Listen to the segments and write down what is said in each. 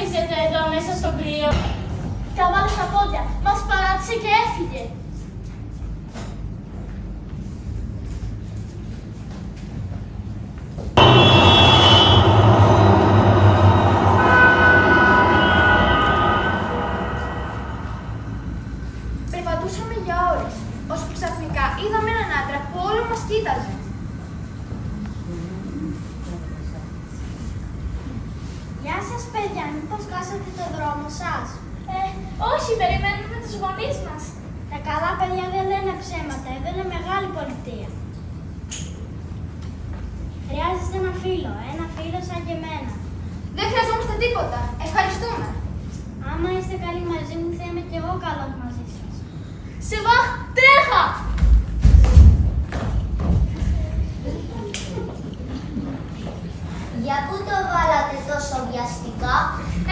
ζορίζετε εδώ μέσα στο κρύο? Καβάλε στα πόδια, μας παράτησε και έφυγε. Περπατούσαμε για ώρες, ώσπου ξαφνικά είδαμε έναν άντρα που όλο μας κοίταζε. Γεια σας παιδιά, μήπως χάσατε το δρόμο σας? Όχι, περιμένουμε τους γονείς μας. Τα καλά παιδιά δεν λένε ψέματα, εδώ είναι μεγάλη πολιτεία. Χρειάζεστε ένα φίλο σαν και εμένα. Δεν χρειαζόμαστε τίποτα. Ευχαριστούμε. Άμα είστε καλοί μαζί μου, θα είμαι κι εγώ καλός μαζί σας. Σεβά, τρέχα! Για πού το βάλατε τόσο βιαστικά?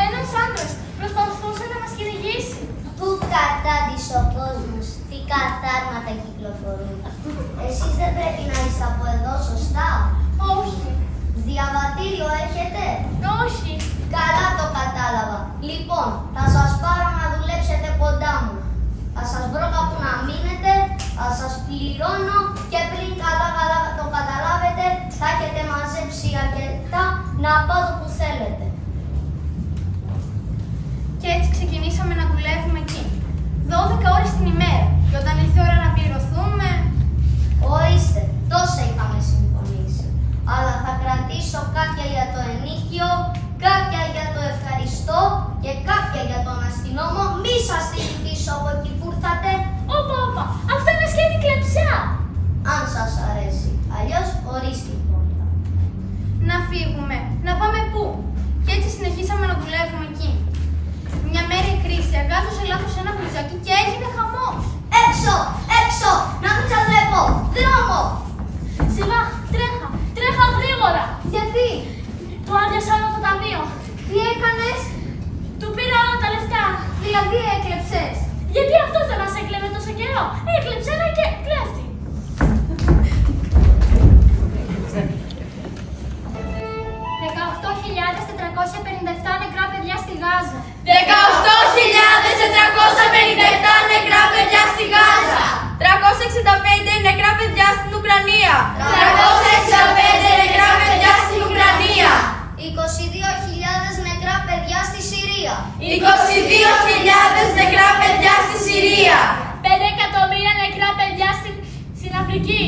Ένας άντρας προσπαθούσε να μας κυνηγήσει. Πού κατάντησε ο κόσμος, τι κατάρματα κυκλοφορούν. Εσείς δεν πρέπει να είστε από εδώ, σωστά? Όχι. Διαβατήριο έχετε? Όχι. Καλά το κατάλαβα. Λοιπόν, θα σας πάρω να δουλέψετε κοντά μου. Θα σας βρω κάπου να μείνετε, θα σας πληρώνω και πριν καλά το καταλάβετε, θα έχετε μαζέψει αρκετά να πάτε που θέλετε. Και έτσι ξεκινήσαμε να δουλεύουμε εκεί. 12 ώρες την ημέρα. Και όταν ήρθε η ώρα να πληρωθούμε... Ορίστε, τόσα είχαμε συμφωνήσει. Αλλά θα κρατήσω κάποια για το ενίκιο, κάποια για το ευχαριστώ και κάποια για τον αστυνόμο. Μη σας την πίσω από εκεί που ήρθατε. Όπα, αυτό είναι σχέδι κλεψιά. Αν σας αρέσει. Αλλιώς ορίστε η πόρτα. Να φύγουμε. Να πάμε πού? Και έτσι συνεχίσαμε να δουλεύουμε εκεί. Μια μέρα η Κρίση αγκάζωσε λάθος ένα μπλουζάκι και έγινε χαμός. Έξω! Έξω! Να μην σας βλέπω! Δρόμο! Σεβά, τρέχα γρήγορα. Γιατί? Του άδειασα όλο το ταμείο. Τι έκανες? Του πήρα όλα τα λεφτά. Δηλαδή έκλεψες? Γιατί αυτός δεν μας έκλεβε τόσο καιρό? Έκλεψε ένα και κλέφτη. 18.457 νεκρά παιδιά στη Γάζα. 18.457 νεκρά παιδιά στη Γάζα. 365 νεκρά παιδιά στην Ουκρανία. 365 νεκρά παιδιά στην Ουκρανία. 22.000 νεκρά παιδιά στη Συρία. 22.000 νεκρά παιδιά στη Συρία. 5 εκατομμύρια νεκρά παιδιά στην Αφρική.